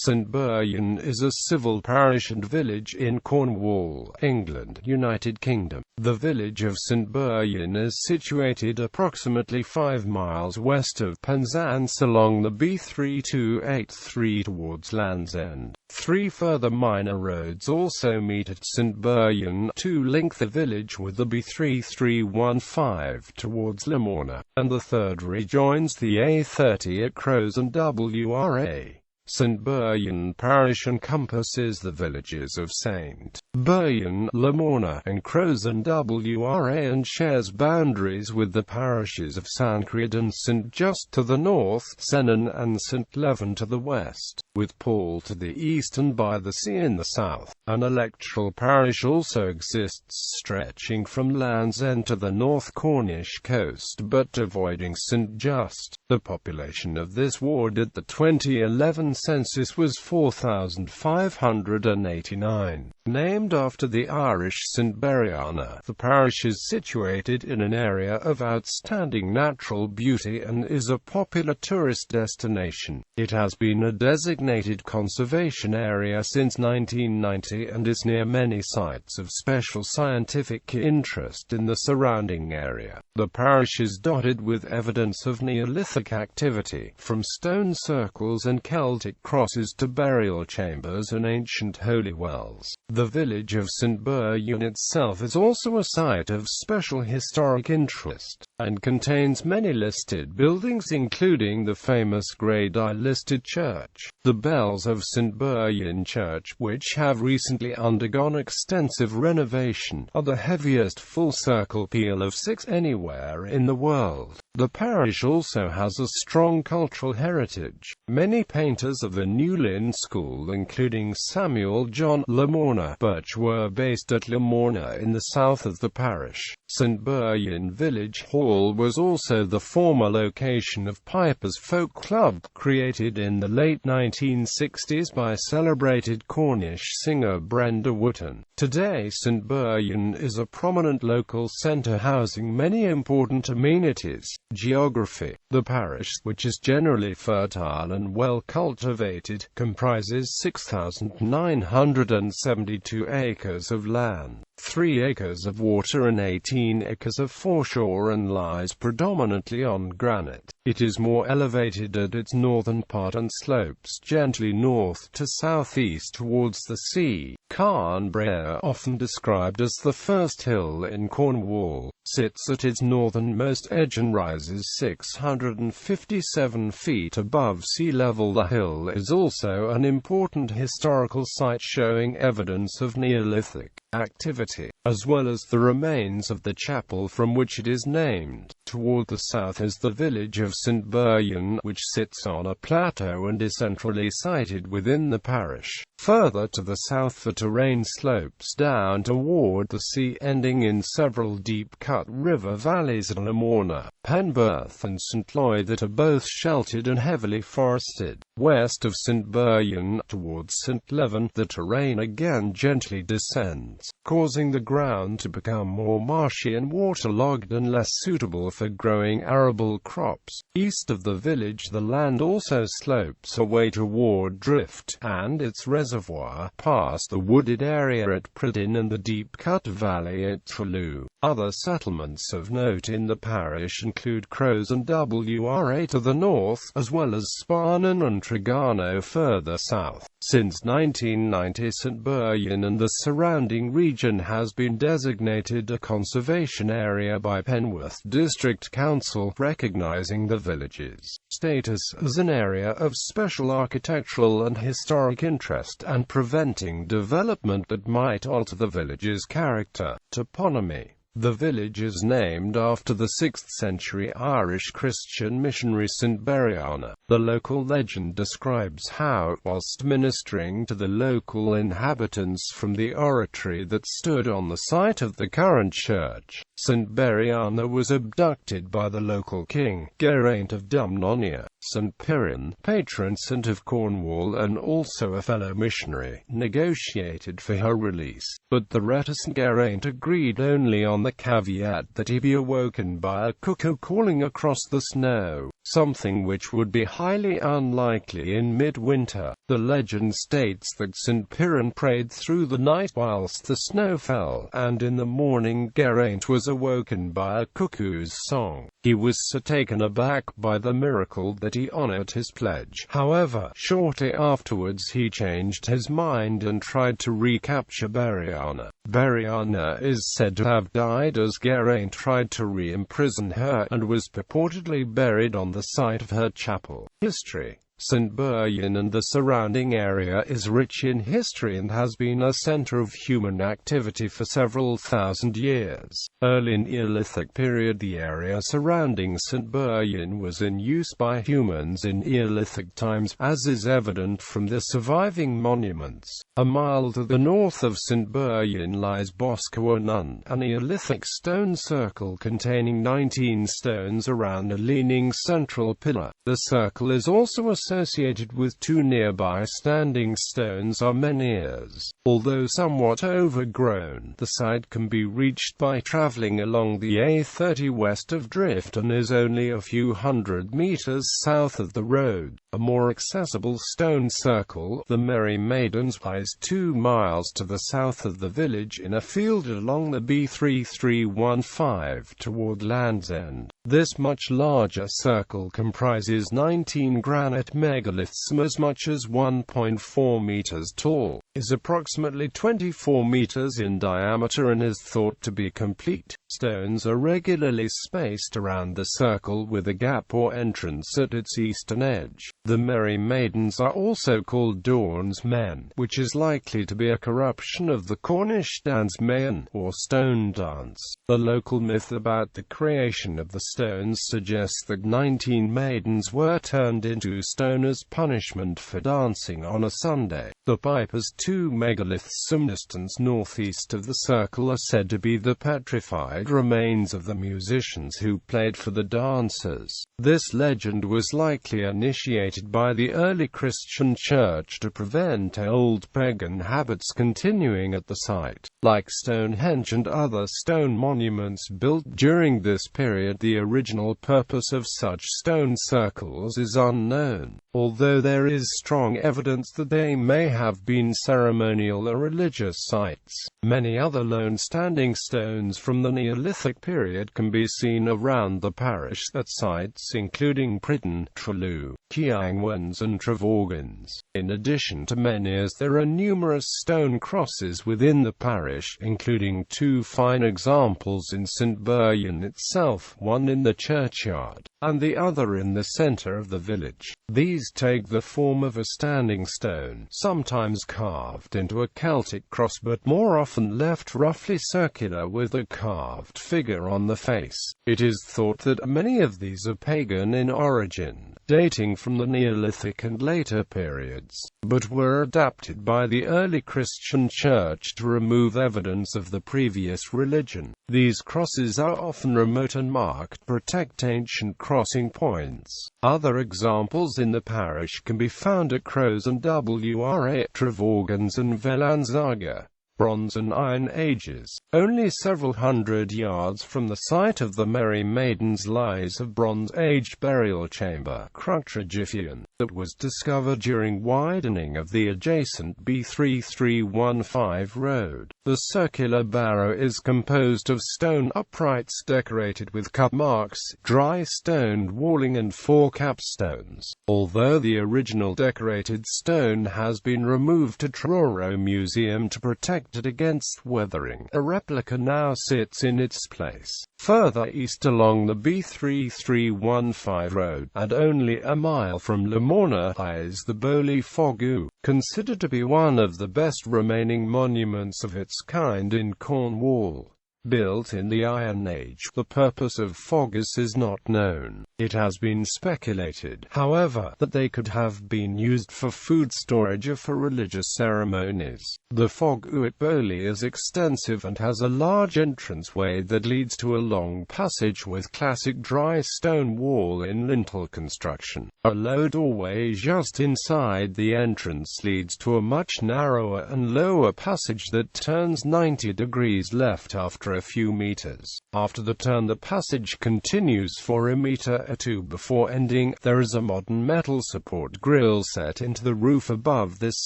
St Buryan is a civil parish and village in Cornwall, England, United Kingdom. The village of St Buryan is situated approximately 5 miles west of Penzance along the B3283 towards Land's End. 3 further minor roads also meet at St Buryan to link the village with the B3315 towards Lamorna, and the third rejoins the A30 at Crows-an-Wra. St Buryan parish encompasses the villages of St Buryan, Lamorna, and Crows-an-Wra, and shares boundaries with the parishes of St Cryd and St Just to the north, Senan and St Leven to the west, with Paul to the east and by the sea in the south. An electoral parish also exists stretching from Land's End to the North Cornish coast but avoiding St Just. The population of this ward at the 2011 census was 4,589. Named after the Irish St Buryan, the parish is situated in an area of outstanding natural beauty and is a popular tourist destination. It has been a designated conservation area since 1990 and is near many sites of special scientific interest in the surrounding area. The parish is dotted with evidence of Neolithic activity, from stone circles and Celtic crosses to burial chambers and ancient holy wells. The village of St Buryan itself is also a site of special historic interest, and contains many listed buildings including the famous Grade I listed church. The bells of St Buryan Church, which have recently undergone extensive renovation, are the heaviest full-circle peal of 6 anywhere in the world. The parish also has a strong cultural heritage. Many painters of the New Lynn School, including Samuel John Lamorna Birch, were based at Lamorna in the south of the parish. St Buryan Village Hall was also the former location of Piper's Folk Club, created in the late 1960s by celebrated Cornish singer Brenda Wootton. Today St Buryan is a prominent local centre housing many important amenities. Geography. The parish, which is generally fertile and well cultivated, comprises 6,972 acres of land, 3 acres of water and 18 acres of foreshore, and lies predominantly on granite. It is more elevated at its northern part and slopes gently north to southeast towards the sea. Cornwall, often described as the first hill in Cornwall, sits at its northernmost edge and rises 657 feet above sea level. The hill is also an important historical site showing evidence of Neolithic activity, as well as the remains of the chapel from which it is named. Toward the south is the village of St Buryan, which sits on a plateau and is centrally sited within the parish. Further to the south the terrain slopes down toward the sea, ending in several deep-cut river valleys at Lamorna, Penberth and St Lloyd that are both sheltered and heavily forested. West of St Buryan, towards St Leven, the terrain again gently descends, causing the ground to become more marshy and waterlogged and less suitable for growing arable crops. East of the village the land also slopes away toward Drift and its reservoir, past the wooded area at Pridin and the deep-cut valley at Trelew. Other settlements of note in the parish include Crows-an-Wra to the north, as well as Sparnan and Tregarno further south. Since 1990 St Buryan and the surrounding region has been designated a conservation area by Penworth District Council, recognizing the village's status as an area of special architectural and historic interest and preventing development that might alter the village's character. Toponymy. The village is named after the 6th century Irish Christian missionary St Buryan. The local legend describes how, whilst ministering to the local inhabitants from the oratory that stood on the site of the current church, St Buryan was abducted by the local king, Geraint of Dumnonia. St Piran, patron saint of Cornwall and also a fellow missionary, negotiated for her release, but the reticent Geraint agreed only on the caveat that he be awoken by a cuckoo calling across the snow, something which would be highly unlikely in midwinter. The legend states that St. Piran prayed through the night whilst the snow fell, and in the morning Geraint was awoken by a cuckoo's song. He was so taken aback by the miracle that he honoured his pledge. However, shortly afterwards he changed his mind and tried to recapture Bariana. Bariana is said to have died as Geraint tried to re-imprison her, and was purportedly buried on the site of her chapel. History. St. Buryan and the surrounding area is rich in history and has been a centre of human activity for several thousand years. Early Neolithic period, the area surrounding St. Buryan was in use by humans in Neolithic times, as is evident from the surviving monuments. A mile to the north of St. Buryan lies Boscawen, a Neolithic stone circle containing 19 stones around a leaning central pillar. The circle is also associated with two nearby standing stones or menhirs. Although somewhat overgrown, the site can be reached by travelling along the A30 west of Drift and is only a few hundred metres south of the road. A more accessible stone circle, the Merry Maidens, lies 2 miles to the south of the village in a field along the B3315 toward Land's End. This much larger circle comprises 19 granite megaliths as much as 1.4 meters tall, is approximately 24 meters in diameter and is thought to be complete. Stones are regularly spaced around the circle with a gap or entrance at its eastern edge. The Merry Maidens are also called Dawn's Men, which is likely to be a corruption of the Cornish dance Maen, or stone dance. The local myth about the creation of the stones suggests that 19 maidens were turned into stone as punishment for dancing on a Sunday. The Piper's 2 megaliths some distance northeast of the circle are said to be the petrified remains of the musicians who played for the dancers. This legend was likely initiated by the early Christian church to prevent old pagan habits continuing at the site. Like Stonehenge and other stone monuments built during this period, the original purpose of such stone circles is unknown, although there is strong evidence that they may have been ceremonial or religious sites. Many other lone standing stones from the Neolithic period can be seen around the parish at sites including Pridden, Trellew, Kiangwans and Trevorgans. In addition to menhirs, there are numerous stone crosses within the parish, including 2 fine examples in St. Buryan itself, one in the churchyard, and the other in the centre of the village. These take the form of a standing stone, sometimes carved into a Celtic cross but more often left roughly circular with a carved figure on the face. It is thought that many of these are pagan in origin, dating from the Neolithic and later periods, but were adapted by the early Christian church to remove evidence of the previous religion. These crosses are often remote and marked to protect ancient crossing points. Other examples in the parish can be found at Crows-an-Wra.St Trevorgans and Velanzaga. Bronze and Iron Ages. Only several hundred yards from the site of the Merry Maidens lies a Bronze Age burial chamber, Crows-an-Wra, that was discovered during widening of the adjacent B3315 road. The circular barrow is composed of stone uprights decorated with cut marks, dry stoned walling and 4 capstones. Although the original decorated stone has been removed to Truro Museum to protect it against weathering, a replica now sits in its place. Further east along the B3315 road, and only a mile from Lamorna, lies the Bowley Fogu, considered to be one of the best remaining monuments of its kind in Cornwall. Built in the Iron Age, the purpose of foggus is not known. It has been speculated, however, that they could have been used for food storage or for religious ceremonies. The Fogu at Bowley is extensive and has a large entranceway that leads to a long passage with classic dry stone wall in lintel construction. A low doorway just inside the entrance leads to a much narrower and lower passage that turns 90 degrees left after for a few meters. After the turn, the passage continues for a meter or two before ending. There is a modern metal support grille set into the roof above this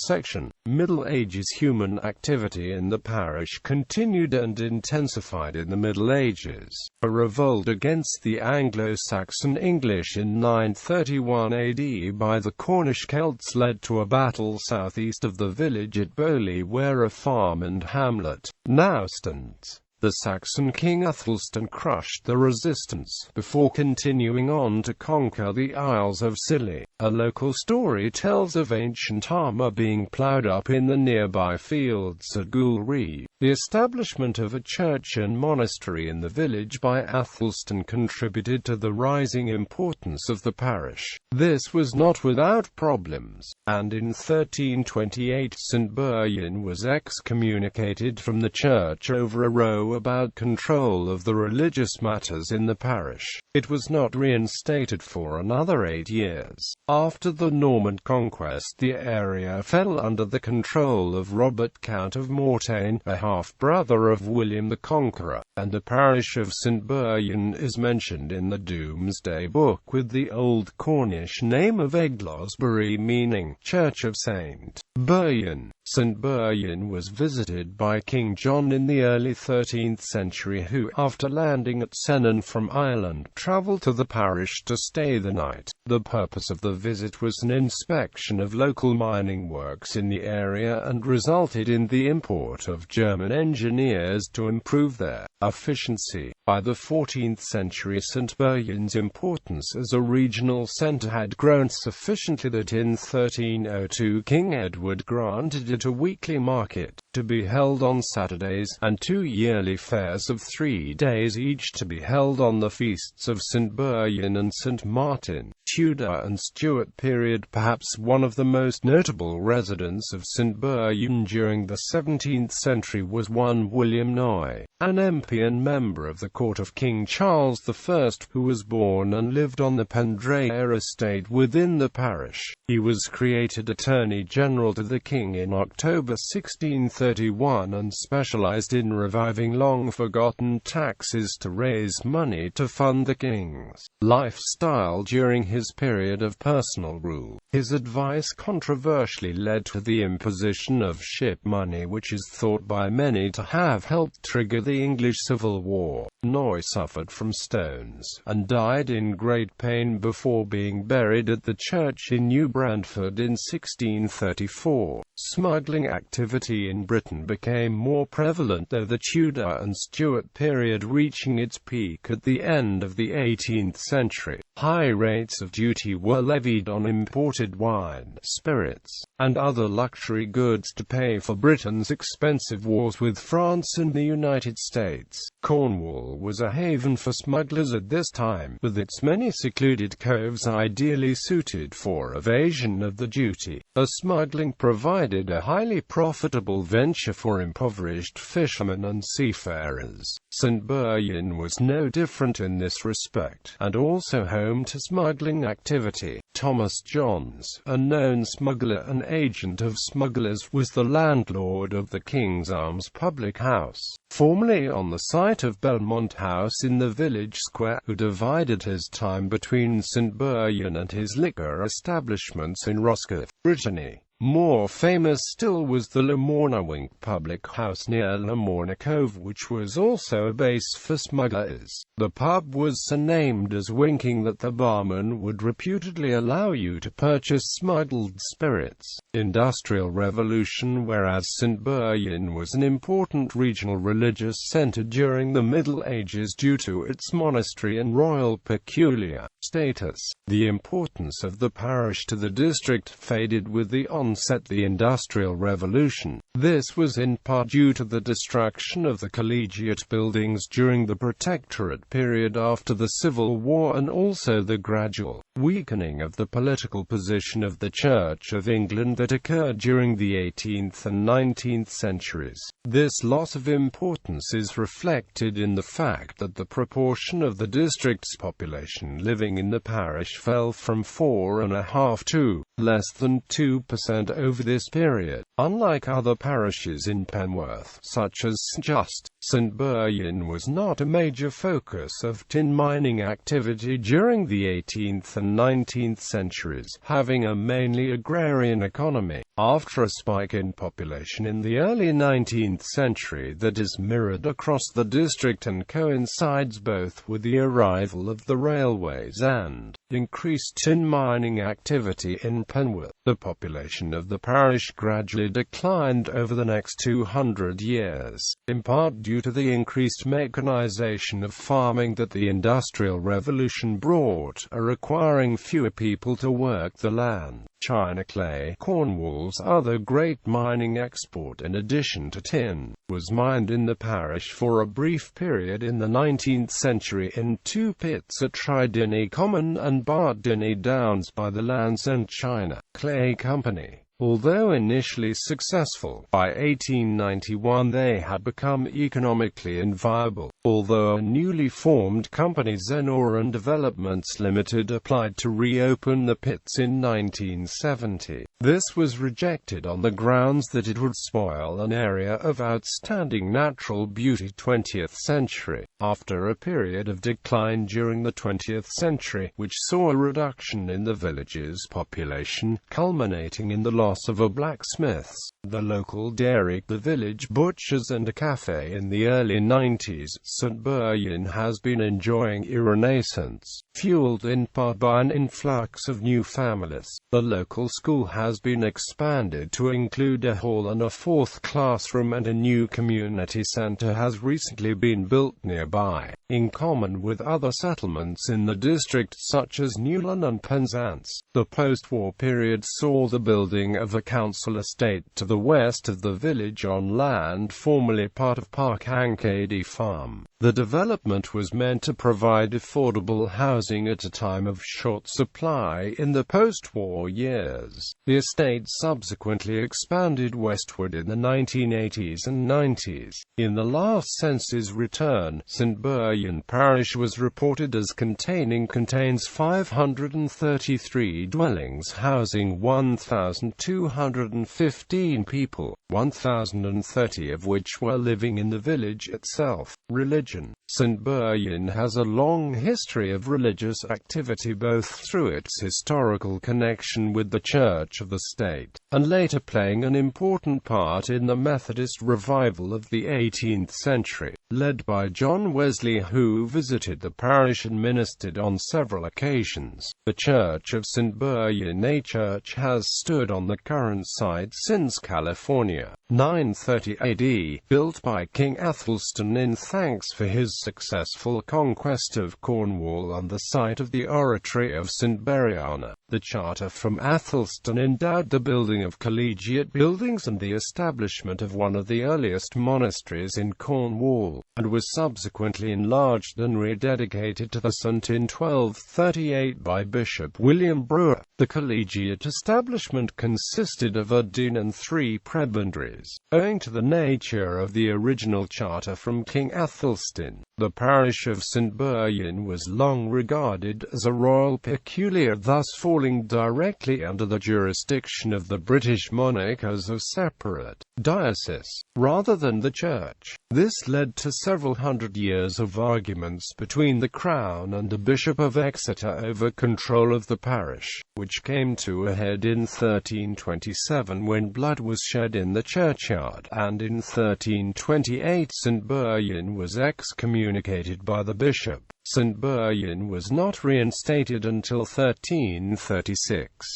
section. Middle Ages human activity in the parish continued and intensified in the Middle Ages. A revolt against the Anglo-Saxon English in 931 AD by the Cornish Celts led to a battle southeast of the village at Bowley, where a farm and hamlet now stands. The Saxon king Athelstan crushed the resistance, before continuing on to conquer the Isles of Scilly. A local story tells of ancient armor being ploughed up in the nearby fields at Gulree. The establishment of a church and monastery in the village by Athelstan contributed to the rising importance of the parish. This was not without problems, and in 1328 St Buryan was excommunicated from the church over a row about control of the religious matters in the parish. It was not reinstated for another 8 years. After the Norman conquest, the area fell under the control of Robert, Count of Mortain, a half-brother of William the Conqueror, and the parish of St Buryan is mentioned in the Domesday Book with the Old Cornish name of Eglosbury, meaning Church of St. Buryan. St Buryan was visited by King John in the early 13th century, who, after landing at Senan from Ireland, travelled to the parish to stay the night. The purpose of the visit was an inspection of local mining works in the area and resulted in the import of German engineers to improve their efficiency. By the 14th century, St Buryan's importance as a regional centre had grown sufficiently that in 1302 King Edward granted it a weekly market, to be held on Saturdays, and 2 yearly fairs of 3 days each, to be held on the feasts of St Buryan and St Martin. Tudor and Stuart period. Perhaps one of the most notable residents of St Buryan during the 17th century was one William Noy, an MP and member of the court of King Charles I, who was born and lived on the Penzance estate within the parish. He was created Attorney General to the King in October 1631 and specialized in reviving long-forgotten taxes to raise money to fund the king's lifestyle during his period of personal rule. His advice controversially led to the imposition of ship money, which is thought by many to have helped trigger the English Civil War. Noy suffered from stones, and died in great pain before being buried at the church in New Brantford in 1634. Smuggling activity in Britain became more prevalent through the Tudor and Stuart period, reaching its peak at the end of the 18th century. High rates of duty were levied on imported wine, spirits, and other luxury goods to pay for Britain's expensive wars with France and the United States. Cornwall was a haven for smugglers at this time, with its many secluded coves ideally suited for evasion of the duty. Smuggling provided a highly profitable venture for impoverished fishermen and seafarers. St Buryan was no different in this respect, and also home to smuggling activity. Thomas Johns, a known smuggler and agent of smugglers, was the landlord of the King's Arms public house, formerly on the site of Belmont House in the village square, who divided his time between St Buryan and his liquor establishments in Roscoff, Brittany. More famous still was the Lamorna Wink public house near Lamorna Cove, which was also a base for smugglers. The pub was so named as winking that the barman would reputedly allow you to purchase smuggled spirits. Industrial Revolution. Whereas St Buryan was an important regional religious centre during the Middle Ages due to its monastery and royal peculiar status, the importance of the parish to the district faded with the onset the Industrial Revolution. This was in part due to the destruction of the collegiate buildings during the Protectorate period after the Civil War, and also the gradual weakening of the political position of the Church of England that occurred during the 18th and 19th centuries. This loss of importance is reflected in the fact that the proportion of the district's population living in the parish fell from 4.5% to less than 2% over this period. Unlike other parishes in Penworth, such as St Just, St Buryan was not a major focus of tin mining activity during the 18th and 19th centuries, having a mainly agrarian economy. After a spike in population in the early 19th century that is mirrored across the district and coincides both with the arrival of the railways and increased tin mining activity in Penworth, the population of the parish gradually declined over the next 200 years, in part due to the increased mechanization of farming that the Industrial Revolution brought, requiring fewer people to work the land. China clay, Cornwall's other great mining export in addition to tin, was mined in the parish for a brief period in the 19th century in two pits at Tridinny Common and Bardinny Downs by the Land's End China Clay Company. Although initially successful, by 1891 they had become economically inviable, although a newly formed company Zenoran Developments Limited applied to reopen the pits in 1970. This was rejected on the grounds that it would spoil an area of outstanding natural beauty. 20th century. After a period of decline during the 20th century, which saw a reduction in the village's population, culminating in the loss of a blacksmith's, the local dairy, the village butchers and a cafe in the early 90s, St Buryan has been enjoying a renaissance, fueled in part by an influx of new families. The local school has been expanded to include a hall and a fourth classroom, and a new community centre has recently been built nearby, in common with other settlements in the district such as Newlyn and Penzance. The post-war period saw the building of a council estate to the west of the village on land formerly part of Park Ancady Farm. The development was meant to provide affordable housing at a time of short supply in the post-war years. The estate subsequently expanded westward in the 1980s and 90s. In the last census return, St Buryan Parish was reported as contains 533 dwellings housing 1,215 people, 1,030 of which were living in the village itself. Religion. St Buryan has a long history of religious activity both through its historical connection with the Church of the State, and later playing an important part in the Methodist revival of the 18th century, led by John Wesley, who visited the parish and ministered on several occasions. The Church of St Buryan, a church, has stood on the current site since California, 930 AD, built by King Athelstan in thanks for his successful conquest of Cornwall on the site of the oratory of St Buryan. The charter from Athelstan endowed the building of collegiate buildings and the establishment of one of the earliest monasteries in Cornwall, and was subsequently enlarged and rededicated to the saint in 1238 by Bishop William Brewer. The collegiate establishment consisted of a dean and 3 prebendaries. Owing to the nature of the original charter from King Athelstan, the parish of St Buryan was long regarded as a royal peculiar, thus falling directly under the jurisdiction of the British monarch as a separate diocese, rather than the church. This led to several hundred years of arguments between the Crown and the Bishop of Exeter over control of the parish, which came to a head in 1327 when blood was shed in the churchyard, and in 1328 St Buryan was excommunicated by the bishop. St Buryan was not reinstated until 1336.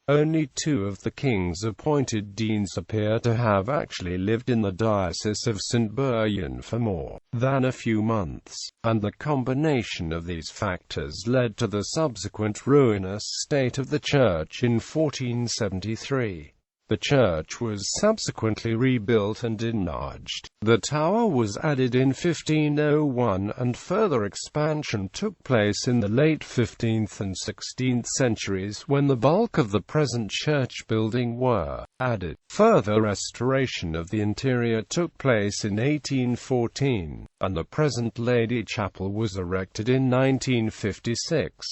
Only 2 of the king's appointed deans appear to have actually lived in the diocese of St Buryan for more than a few months, and the combination of these factors led to the subsequent ruinous state of the church in 1473. The church was subsequently rebuilt and enlarged. The tower was added in 1501, and further expansion took place in the late 15th and 16th centuries when the bulk of the present church building were added. Further restoration of the interior took place in 1814, and the present Lady Chapel was erected in 1956.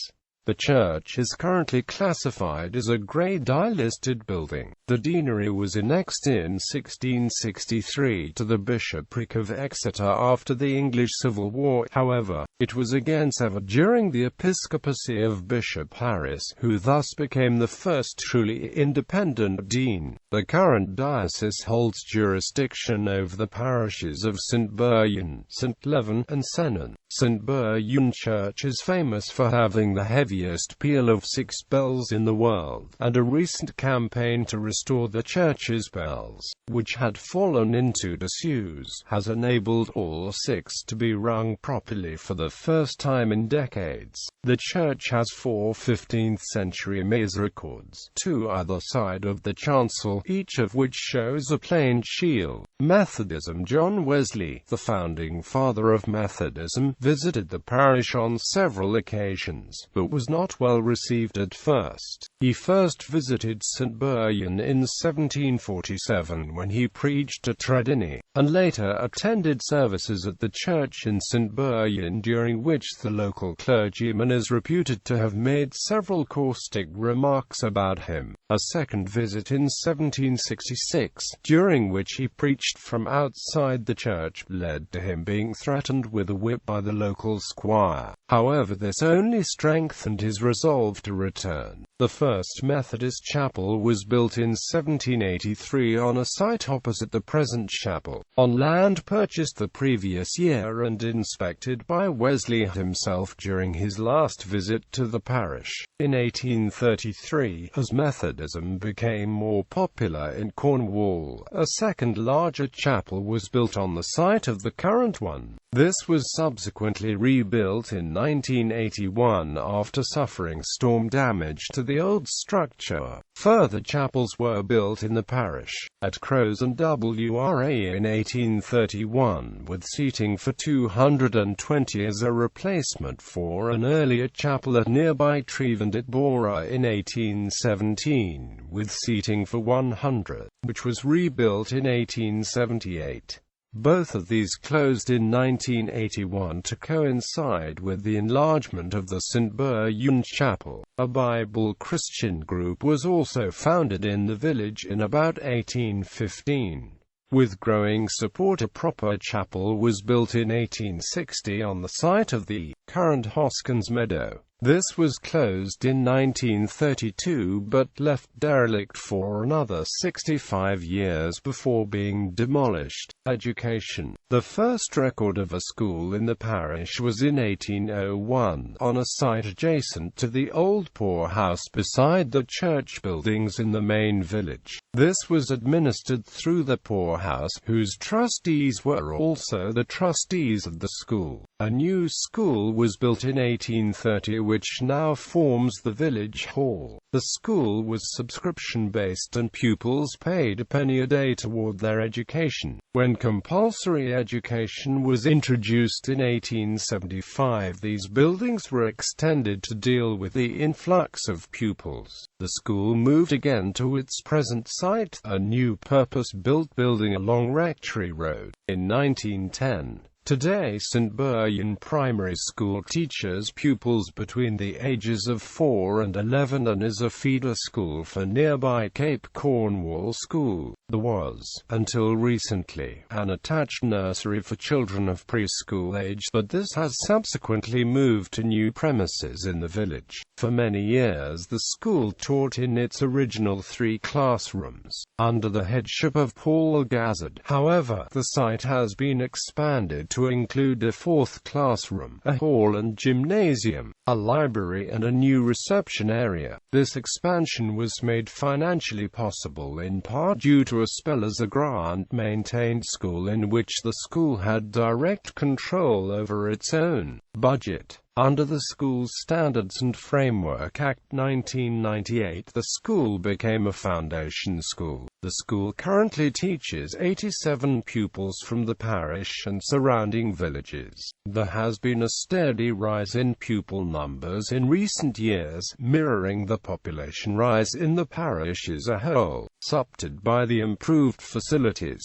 The church is currently classified as a Grade I listed building. The deanery was annexed in 1663 to the bishopric of Exeter after the English Civil War. However, it was again severed during the episcopacy of Bishop Harris, who thus became the first truly independent dean. The current diocese holds jurisdiction over the parishes of St Buryan, St Levan, and Senan. St Buryan Church is famous for having the heaviest peal of 6 bells in the world, and a recent campaign to restore the church's bells, which had fallen into disuse, has enabled all 6 to be rung properly for the first time in decades. The church has 4 15th-century maze records, 2 either side of the chancel, each of which shows a plain shield. Methodism. John Wesley, the founding father of Methodism, visited the parish on several occasions, but was not well received at first. He first visited St Buryan in 1747 when he preached at Tredinny, and later attended services at the church in St Buryan, during which the local clergyman is reputed to have made several caustic remarks about him. A second visit in 1766, during which he preached from outside the church, led to him being threatened with a whip by the local squire. However, this only strengthened his resolve to return. The first Methodist chapel was built in 1783 on a site opposite the present chapel, on land purchased the previous year and inspected by Wesley himself during his last visit to the parish. In 1833, as Methodism became more popular in Cornwall, a second larger chapel was built on the site of the current one. This was subsequently rebuilt in 1981 after suffering storm damage to the old structure. Further chapels were built in the parish, at Crows-an-Wra in 1831, with seating for 220 as a replacement for an earlier chapel at nearby Trevenditbora in 1817, with seating for 100, which was rebuilt in 1878. Both of these closed in 1981 to coincide with the enlargement of the St Buryan Chapel. A Bible Christian group was also founded in the village in about 1815. With growing support, a proper chapel was built in 1860 on the site of the current Hoskins Meadow. This was closed in 1932 but left derelict for another 65 years before being demolished. Education. The first record of a school in the parish was in 1801, on a site adjacent to the old poorhouse beside the church buildings in the main village. This was administered through the poorhouse, whose trustees were also the trustees of the school. A new school was built in 1830 which now forms the village hall. The school was subscription-based and pupils paid a penny a day toward their education. When compulsory education was introduced in 1875, these buildings were extended to deal with the influx of pupils. The school moved again to its present site, a new purpose-built building along Rectory Road, in 1910. Today, St Buryan Primary School teaches pupils between the ages of 4 and 11 and is a feeder school for nearby Cape Cornwall School. There was, until recently, an attached nursery for children of preschool age, but this has subsequently moved to new premises in the village. For many years the school taught in its original 3 classrooms, under the headship of Paul Gazzard. However, the site has been expanded to include a 4th classroom, a hall and gymnasium, a library and a new reception area. This expansion was made financially possible in part due to a spell as a grant-maintained school in which the school had direct control over its own budget. Under the School Standards and Framework Act 1998, the school became a foundation school. The school currently teaches 87 pupils from the parish and surrounding villages. There has been a steady rise in pupil numbers in recent years, mirroring the population rise in the parish as a whole, supplemented by the improved facilities.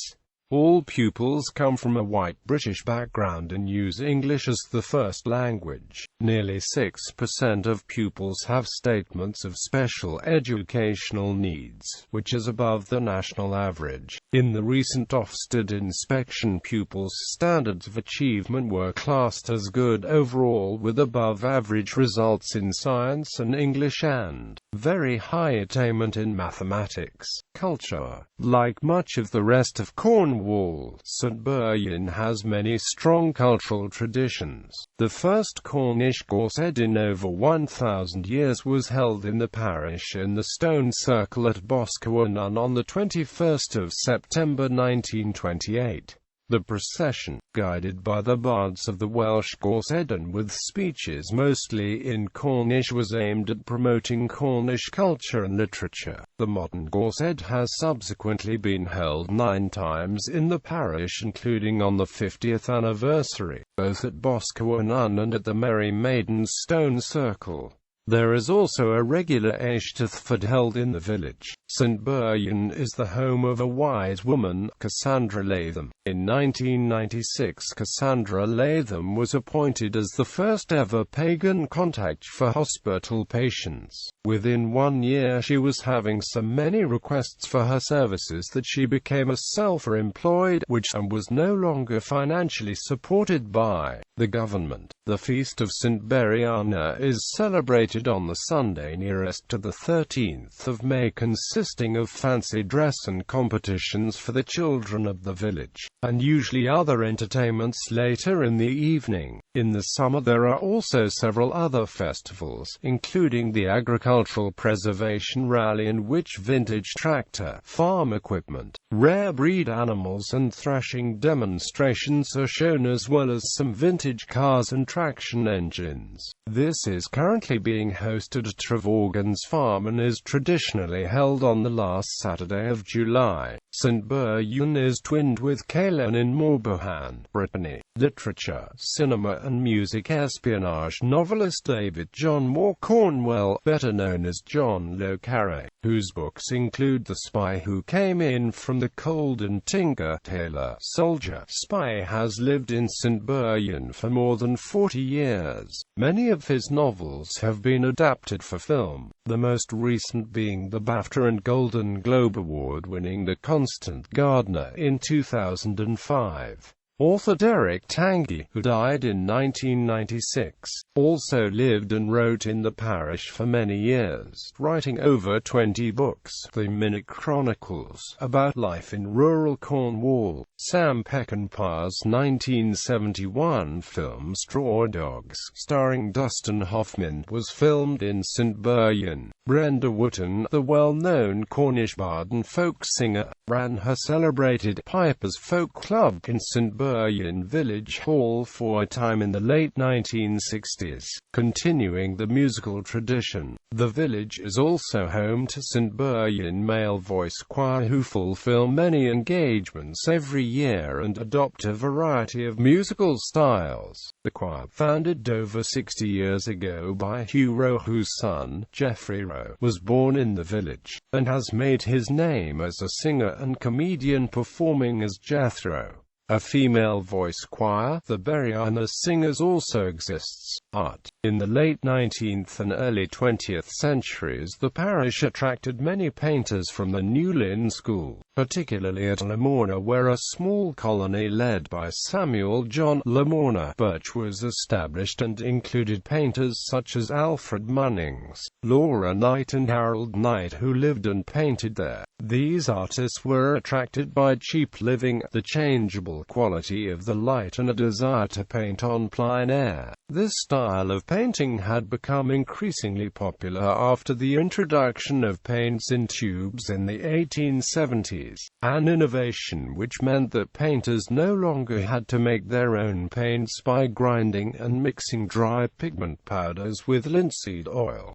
All pupils come from a white British background and use English as the first language. Nearly 6% of pupils have statements of special educational needs, which is above the national average. In the recent Ofsted inspection, pupils' standards of achievement were classed as good overall, with above-average results in science and English and very high attainment in mathematics. Culture. Like much of the rest of Cornwall, St Buryan has many strong cultural traditions. The first Cornish Crows-an in over 1,000 years was held in the parish in the stone circle at Crows-an-Wra on the 21st of September 1928. The procession, guided by the bards of the Welsh Crows-an and with speeches mostly in Cornish, was aimed at promoting Cornish culture and literature. The modern Crows-an has subsequently been held 9 times in the parish, including on the 50th anniversary, both at Crows-an-Wra and at the Merry Maidens Stone Circle. There is also a regular Eisteddfod held in the village. St Buryan is the home of a wise woman, Cassandra Latham. In 1996, Cassandra Latham was appointed as the first ever pagan contact for hospital patients. Within 1 year she was having so many requests for her services that she became a self-employed witch and was no longer financially supported by the government. The feast of St Buryan is celebrated on the Sunday nearest to the 13th of May, consisting of fancy dress and competitions for the children of the village, and usually other entertainments later in the evening. In the summer there are also several other festivals, including the Agricultural Preservation Rally, in which vintage tractor, farm equipment, rare breed animals and thrashing demonstrations are shown, as well as some vintage cars and traction engines. This is currently being hosted at Trevorgan's Farm and is traditionally held on the last Saturday of July. St Buryan is twinned with Caerleon in Morbihan, Brittany. Literature, cinema and music. Espionage novelist David John Moore Cornwell, better known as John le Carré, whose books include The Spy Who Came In From the Cold and Tinker Tailor Soldier Spy, has lived in St Buryan for more than 40 years. Many of his novels have been adapted for film, the most recent being the BAFTA and Golden Globe Award-winning The Constant Gardener in 2005. Author Derek Tanguy, who died in 1996, also lived and wrote in the parish for many years, writing over 20 books. The Minute Chronicles, about life in rural Cornwall. Sam Peckinpah's 1971 film Straw Dogs, starring Dustin Hoffman, was filmed in St Buryan. Brenda Wootton, the well-known Cornish bard and folk singer, ran her celebrated Pipers Folk Club in St Buryan Village Hall for a time in the late 1960s, continuing the musical tradition. The village is also home to St Buryan male voice choir, who fulfill many engagements every year and adopt a variety of musical styles. The choir, founded over 60 years ago by Hugh Rowe, whose son, Geoffrey Rowe, was born in the village, and has made his name as a singer and comedian, performing as Jethro. A female voice choir, the Buryan Singers, also exists. Art. In the late 19th and early 20th centuries, the parish attracted many painters from the New Lynn School, particularly at Lamorna, where a small colony led by Samuel John Lamorna Birch was established and included painters such as Alfred Munnings, Laura Knight and Harold Knight, who lived and painted there. These artists were attracted by cheap living, the changeable quality of the light, and a desire to paint on plein air. This style of painting had become increasingly popular after the introduction of paints in tubes in the 1870s, an innovation which meant that painters no longer had to make their own paints by grinding and mixing dry pigment powders with linseed oil.